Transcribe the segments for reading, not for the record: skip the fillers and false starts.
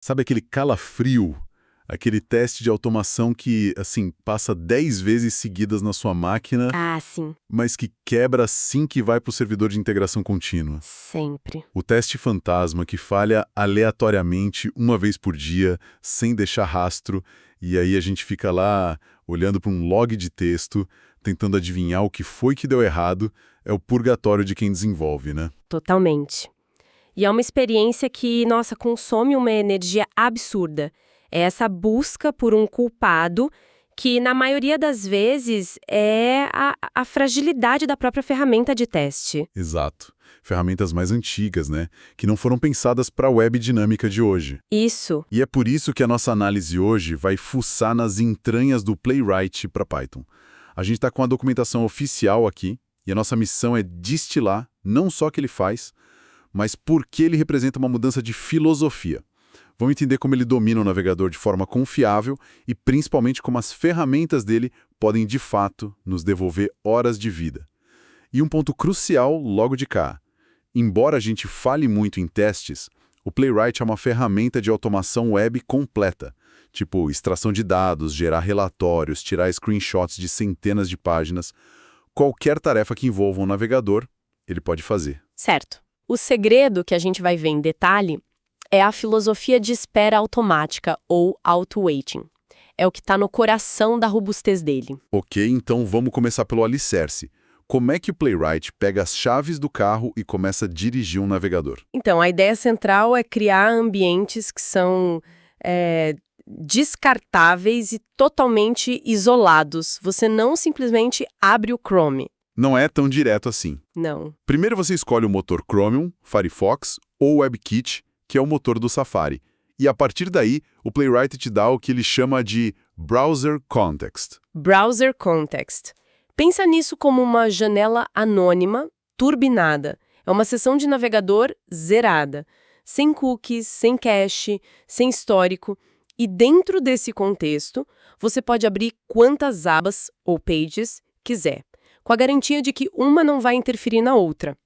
Sabe aquele calafrio? Aquele teste de automação que, assim, passa 10 vezes seguidas na sua máquina, Ah, sim, mas que quebra assim que vai para o servidor de integração contínua. sempre. O teste fantasma que falha aleatoriamente uma vez por dia, sem deixar rastro, e aí a gente fica lá olhando para um log de texto, tentando adivinhar o que foi que deu errado, é o purgatório de quem desenvolve, né? Totalmente. E é uma experiência que, nossa, consome uma energia absurda. É essa busca por um culpado que, na maioria das vezes, é a fragilidade da própria ferramenta de teste. Exato. Ferramentas mais antigas, né? Que não foram pensadas para a web dinâmica de hoje. Isso. E é por isso que a nossa análise hoje vai fuçar nas entranhas do Playwright para Python. A gente está com a documentação oficial aqui, e a nossa missão é destilar não só o que ele faz, mas por que ele representa uma mudança de filosofia. Vamos entender como ele domina o navegador de forma confiável e principalmente como as ferramentas dele podem de fato nos devolver horas de vida. E um ponto crucial logo de cá. Embora a gente fale muito em testes, o Playwright é uma ferramenta de automação web completa, tipo extração de dados, gerar relatórios, tirar screenshots de centenas de páginas. Qualquer tarefa que envolva um navegador, ele pode fazer. Certo. O segredo que a gente vai ver em detalhe é a filosofia de espera automática, ou auto-waiting. É o que está no coração da robustez dele. Ok, então vamos começar pelo alicerce. Como é que o Playwright pega as chaves do carro e começa a dirigir um navegador? Então, a ideia central é criar ambientes que são descartáveis e totalmente isolados. Você não simplesmente abre o Chrome. Não é tão direto assim. Não. Primeiro você escolhe o motor Chromium, Firefox ou WebKit, que é o motor do Safari. E a partir daí, o Playwright te dá o que ele chama de Browser Context. Browser Context. Pensa nisso como uma janela anônima, turbinada. É uma seção de navegador zerada, sem cookies, sem cache, sem histórico. E dentro desse contexto, você pode abrir quantas abas ou pages quiser, com a garantia de que uma não vai interferir na outra.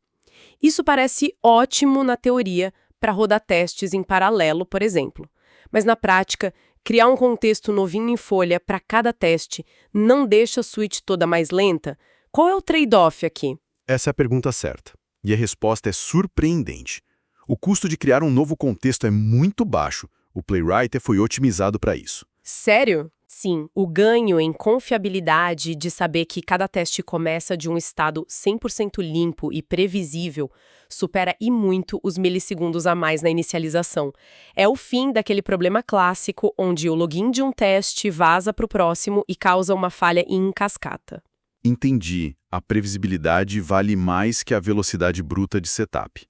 Isso parece ótimo na teoria para rodar testes em paralelo, por exemplo. Mas na prática, criar um contexto novinho em folha para cada teste não deixa a suite toda mais lenta? Qual é o trade-off aqui? Essa é a pergunta certa. E a resposta é surpreendente. O custo de criar um novo contexto é muito baixo. O Playwright foi otimizado para isso. Sério? Sim, o ganho em confiabilidade de saber que cada teste começa de um estado 100% limpo e previsível supera e muito os milissegundos a mais na inicialização. É o fim daquele problema clássico onde o login de um teste vaza para o próximo e causa uma falha em cascata. Entendi. A previsibilidade vale mais que a velocidade bruta de setup.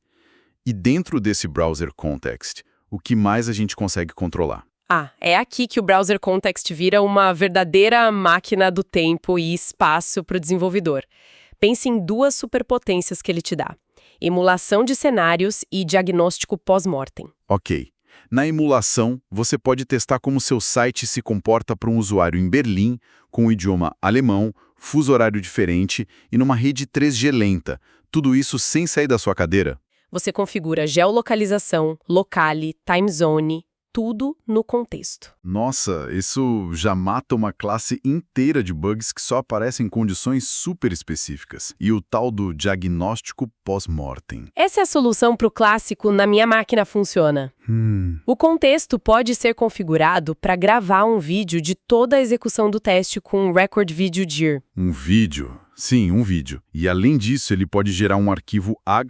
E dentro desse Browser Context, o que mais a gente consegue controlar? Ah, é aqui que o Browser Context vira uma verdadeira máquina do tempo e espaço para o desenvolvedor. Pense em duas superpotências que ele te dá: emulação de cenários e diagnóstico pós-mortem. Ok. Na emulação, você pode testar como seu site se comporta para um usuário em Berlim, com o idioma alemão, fuso horário diferente e numa rede 3G lenta. Tudo isso sem sair da sua cadeira. Você configura geolocalização, locale, time zone, tudo no contexto. Nossa, isso já mata uma classe inteira de bugs que só aparecem em condições super específicas. E o tal do diagnóstico pós-mortem. Essa é a solução para o clássico "na minha máquina funciona". O contexto pode ser configurado para gravar um vídeo de toda a execução do teste com um Record Video Dir. Um vídeo? Sim, um vídeo. E além disso, ele pode gerar um arquivo HAR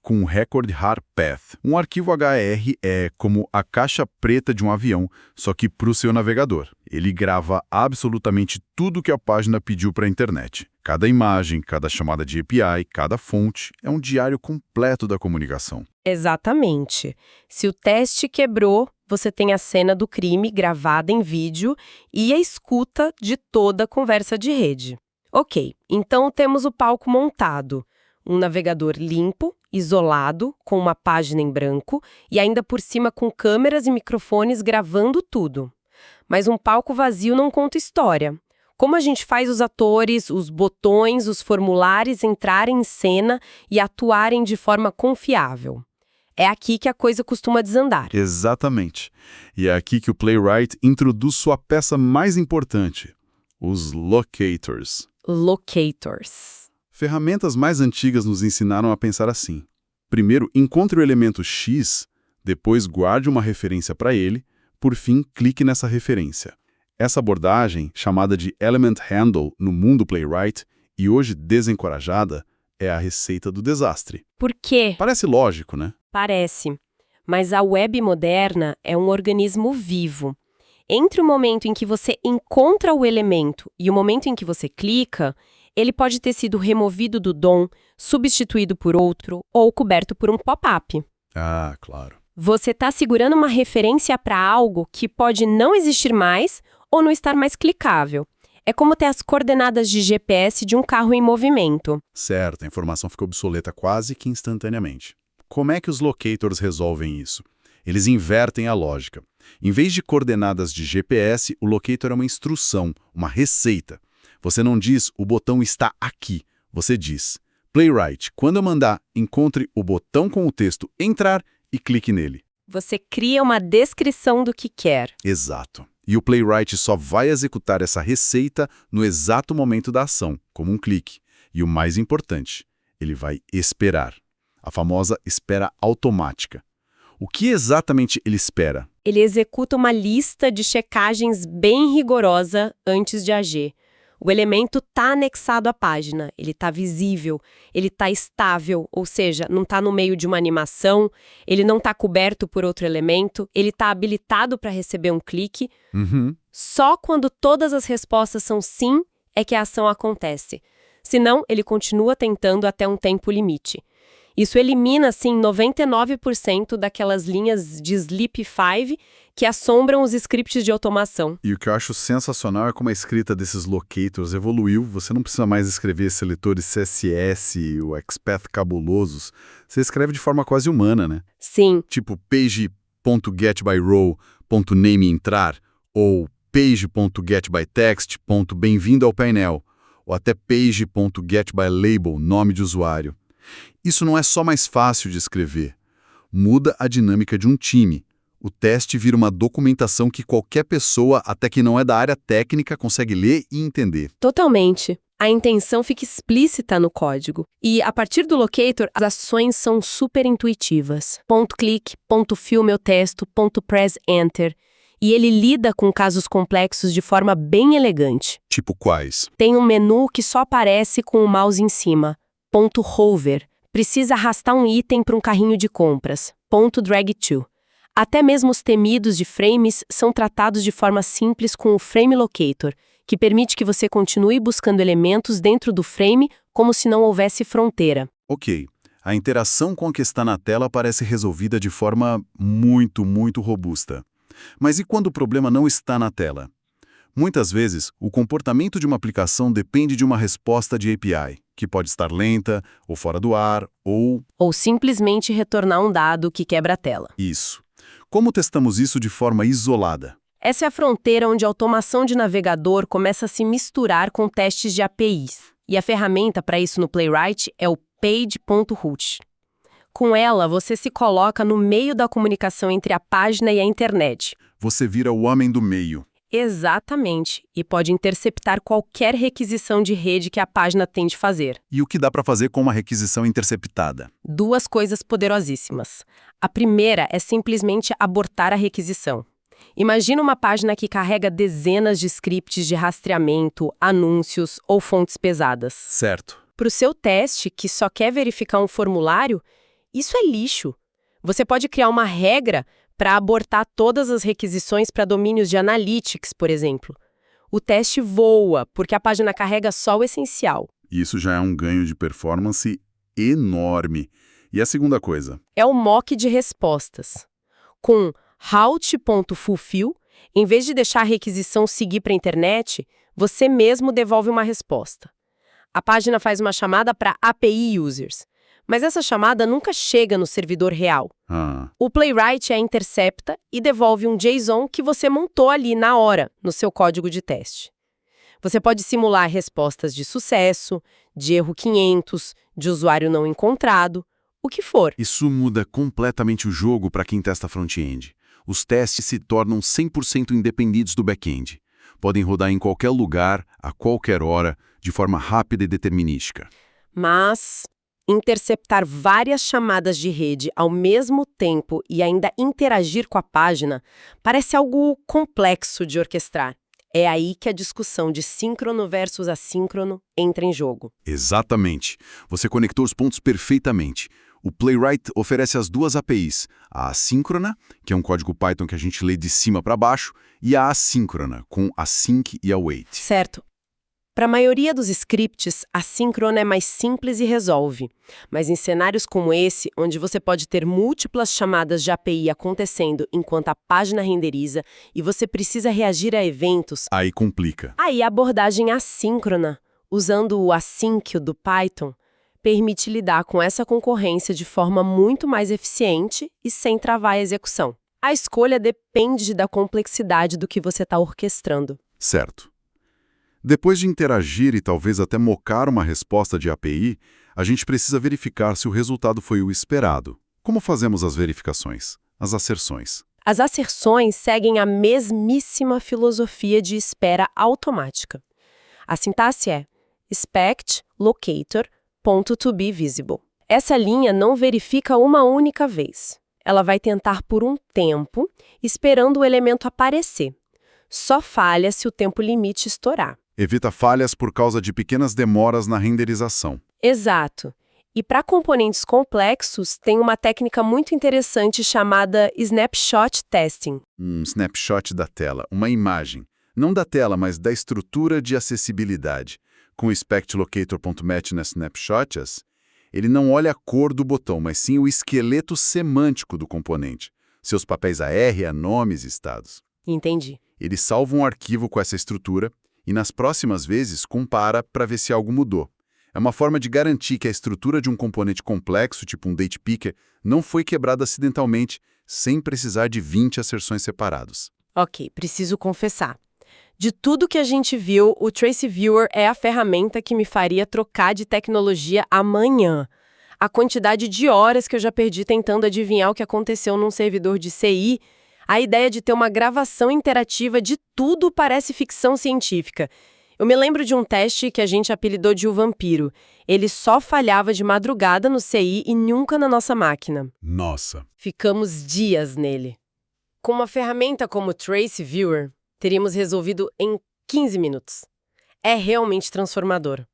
com Record Har Path. Um arquivo HAR é como a caixa preta de um avião, só que para o seu navegador. Ele grava absolutamente tudo que a página pediu para a internet. Cada imagem, cada chamada de API, cada fonte, é um diário completo da comunicação. Exatamente. Se o teste quebrou, você tem a cena do crime gravada em vídeo e a escuta de toda a conversa de rede. Ok, então temos o palco montado. Um navegador limpo, isolado, com uma página em branco e ainda por cima com câmeras e microfones gravando tudo. Mas um palco vazio não conta história. Como a gente faz os atores, os botões, os formulários entrarem em cena e atuarem de forma confiável? É aqui que a coisa costuma desandar. Exatamente. E é aqui que o Playwright introduz sua peça mais importante, os locators. Locators. Ferramentas mais antigas nos ensinaram a pensar assim. Primeiro, encontre o elemento X, depois guarde uma referência para ele, por fim, clique nessa referência. Essa abordagem, chamada de Element Handle no mundo Playwright, e hoje desencorajada, é a receita do desastre. Por quê? Parece lógico, né? Parece. Mas a web moderna é um organismo vivo. Entre o momento em que você encontra o elemento e o momento em que você clica, ele pode ter sido removido do DOM, substituído por outro ou coberto por um pop-up. Ah, claro. Você está segurando uma referência para algo que pode não existir mais ou não estar mais clicável. É como ter as coordenadas de GPS de um carro em movimento. Certo, a informação ficou obsoleta quase que instantaneamente. Como é que os locators resolvem isso? Eles invertem a lógica. Em vez de coordenadas de GPS, o locator é uma instrução, uma receita. Você não diz o botão está aqui, você diz Playwright, quando eu mandar, encontre o botão com o texto entrar e clique nele. Você cria uma descrição do que quer. Exato. E o Playwright só vai executar essa receita no exato momento da ação, como um clique. E o mais importante, ele vai esperar. A famosa espera automática. O que exatamente ele espera? Ele executa uma lista de checagens bem rigorosa antes de agir. O elemento está anexado à página, ele está visível, ele está estável, ou seja, não está no meio de uma animação, ele não está coberto por outro elemento, ele está habilitado para receber um clique. Só quando todas as respostas são sim é que a ação acontece. Senão, ele continua tentando até um tempo limite. Isso elimina, assim, 99% daquelas linhas de Sleep 5 que assombram os scripts de automação. E o que eu acho sensacional é como a escrita desses locators evoluiu. Você não precisa mais escrever seletores CSS ou XPath cabulosos. Você escreve de forma quase humana, né? Sim. Tipo page.getByRow.nameEntrar ou page.getByText.bem-vindo ao painel ou até page.getByLabel, nome de usuário. Isso não é só mais fácil de escrever. Muda a dinâmica de um time. O teste vira uma documentação que qualquer pessoa, até que não é da área técnica, consegue ler e entender. Totalmente. A intenção fica explícita no código. E, a partir do locator, as ações são super intuitivas. Ponto clique, ponto fill meu texto, ponto press enter. E ele lida com casos complexos de forma bem elegante. Tipo quais? Tem um menu que só aparece com o mouse em cima. Ponto hover. Precisa arrastar um item para um carrinho de compras. Ponto drag to. Até mesmo os temidos de frames são tratados de forma simples com o Frame Locator, que permite que você continue buscando elementos dentro do frame como se não houvesse fronteira. Ok. A interação com o que está na tela parece resolvida de forma muito robusta. Mas e quando o problema não está na tela? Muitas vezes, o comportamento de uma aplicação depende de uma resposta de API, que pode estar lenta, ou fora do ar, ou simplesmente retornar um dado que quebra a tela. Isso. Como testamos isso de forma isolada? Essa é a fronteira onde a automação de navegador começa a se misturar com testes de APIs. E a ferramenta para isso no Playwright é o page.root. Com ela, você se coloca no meio da comunicação entre a página e a internet. Você vira o homem do meio. Exatamente, e pode interceptar qualquer requisição de rede que a página tente fazer. E o que dá para fazer com uma requisição interceptada? Duas coisas poderosíssimas. A primeira é simplesmente abortar a requisição. Imagina uma página que carrega dezenas de scripts de rastreamento, anúncios ou fontes pesadas. Certo. Para o seu teste, que só quer verificar um formulário, isso é lixo. Você pode criar uma regra para abortar todas as requisições para domínios de analytics, por exemplo. O teste voa, porque a página carrega só o essencial. Isso já é um ganho de performance enorme. E a segunda coisa? É o mock de respostas. Com route.fulfill, em vez de deixar a requisição seguir para a internet, você mesmo devolve uma resposta. A página faz uma chamada para API Users. Mas essa chamada nunca chega no servidor real. O Playwright a intercepta e devolve um JSON que você montou ali na hora, no seu código de teste. Você pode simular respostas de sucesso, de erro 500, de usuário não encontrado, o que for. Isso muda completamente o jogo para quem testa front-end. Os testes se tornam 100% independentes do back-end. Podem rodar em qualquer lugar, a qualquer hora, de forma rápida e determinística. Mas interceptar várias chamadas de rede ao mesmo tempo e ainda interagir com a página parece algo complexo de orquestrar. É aí que a discussão de síncrono versus assíncrono entra em jogo. Exatamente. Você conectou os pontos perfeitamente. O Playwright oferece as duas APIs, a assíncrona, que é um código Python que a gente lê de cima para baixo, e a assíncrona, com async e await. Certo. Para a maioria dos scripts, a síncrona é mais simples e resolve. Mas em cenários como esse, onde você pode ter múltiplas chamadas de API acontecendo enquanto a página renderiza e você precisa reagir a eventos, Aí complica. aí a abordagem assíncrona, usando o async do Python, permite lidar com essa concorrência de forma muito mais eficiente e sem travar a execução. A escolha depende da complexidade do que você está orquestrando. Certo. Depois de interagir e talvez até mocar uma resposta de API, a gente precisa verificar se o resultado foi o esperado. Como fazemos as verificações? As asserções. As asserções seguem a mesmíssima filosofia de espera automática. A sintaxe é expect locator .toBeVisible. Essa linha não verifica uma única vez. Ela vai tentar por um tempo, esperando o elemento aparecer. Só falha se o tempo limite estourar. Evita falhas por causa de pequenas demoras na renderização. Exato. E para componentes complexos, tem uma técnica muito interessante chamada Snapshot Testing. Um snapshot da tela, uma imagem. Não da tela, mas da estrutura de acessibilidade. Com o expectLocator.match nas snapshots, ele não olha a cor do botão, mas sim o esqueleto semântico do componente. Seus papéis AR, nomes e estados. Entendi. Ele salva um arquivo com essa estrutura e nas próximas vezes compara para ver se algo mudou. É uma forma de garantir que a estrutura de um componente complexo, tipo um date picker, não foi quebrada acidentalmente, sem precisar de 20 asserções separadas. Ok, preciso confessar. De tudo que a gente viu, o Trace Viewer é a ferramenta que me faria trocar de tecnologia amanhã. A quantidade de horas que eu já perdi tentando adivinhar o que aconteceu num servidor de CI, a ideia de ter uma gravação interativa de tudo parece ficção científica. Eu me lembro de um teste que a gente apelidou de O Vampiro. Ele só falhava de madrugada no CI e nunca na nossa máquina. Nossa! Ficamos dias nele. Com uma ferramenta como o Trace Viewer, teríamos resolvido em 15 minutos. É realmente transformador.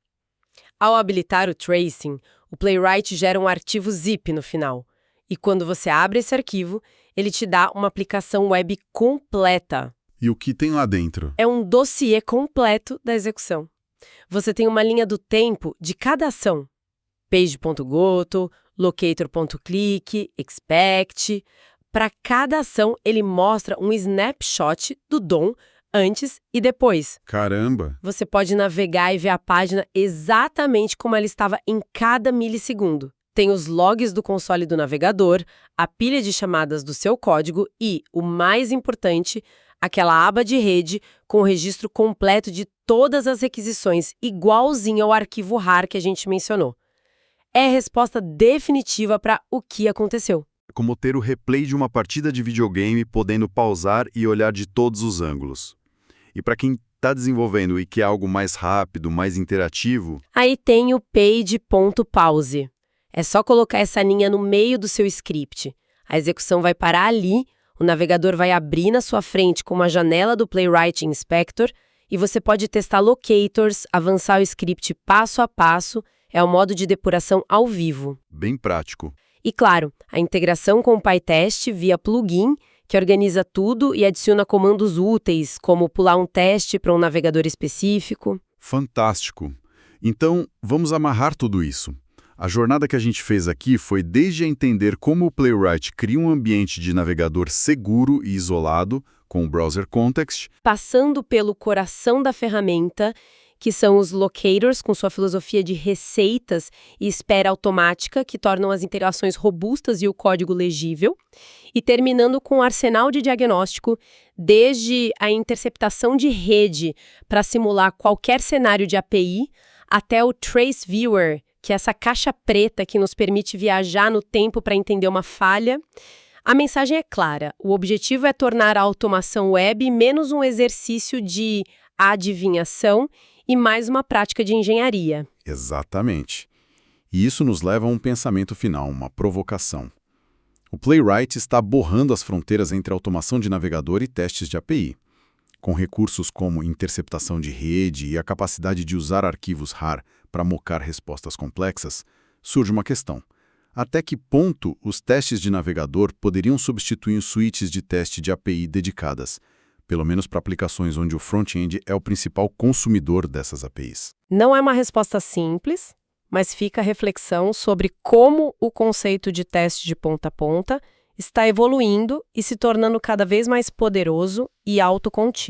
Ao habilitar o tracing, o Playwright gera um arquivo zip no final. E quando você abre esse arquivo, ele te dá uma aplicação web completa. E o que tem lá dentro? É um dossiê completo da execução. Você tem uma linha do tempo de cada ação. Page.goto, locator.click, expect. Para cada ação, ele mostra um snapshot do DOM antes e depois. Caramba! Você pode navegar e ver a página exatamente como ela estava em cada milissegundo. Tem os logs do console do navegador, a pilha de chamadas do seu código e, o mais importante, aquela aba de rede com o registro completo de todas as requisições, igualzinho ao arquivo RAR que a gente mencionou. É a resposta definitiva para o que aconteceu. Como ter o replay de uma partida de videogame podendo pausar e olhar de todos os ângulos. E para quem está desenvolvendo e quer algo mais rápido, mais interativo... Aí tem o page.pause. É só colocar essa linha no meio do seu script. A execução vai parar ali, o navegador vai abrir na sua frente com uma janela do Playwright Inspector e você pode testar locators, avançar o script passo a passo, é o modo de depuração ao vivo. Bem prático. E claro, a integração com o PyTest via plugin, que organiza tudo e adiciona comandos úteis, como pular um teste para um navegador específico. Fantástico. Então, vamos amarrar tudo isso. A jornada que a gente fez aqui foi desde entender como o Playwright cria um ambiente de navegador seguro e isolado, com o Browser Context, passando pelo coração da ferramenta, que são os locators, com sua filosofia de receitas e espera automática, que tornam as interações robustas e o código legível, e terminando com o arsenal de diagnóstico, desde a interceptação de rede para simular qualquer cenário de API, até o Trace Viewer, que é essa caixa preta que nos permite viajar no tempo para entender uma falha. A mensagem é clara, o objetivo é tornar a automação web menos um exercício de adivinhação e mais uma prática de engenharia. Exatamente. E isso nos leva a um pensamento final, uma provocação. O Playwright está borrando as fronteiras entre automação de navegador e testes de API. Com recursos como interceptação de rede e a capacidade de usar arquivos RAR para mocar respostas complexas, surge uma questão. Até que ponto os testes de navegador poderiam substituir os suítes de teste de API dedicadas, pelo menos para aplicações onde o front-end é o principal consumidor dessas APIs? Não é uma resposta simples, mas fica a reflexão sobre como o conceito de teste de ponta a ponta está evoluindo e se tornando cada vez mais poderoso e autocontido.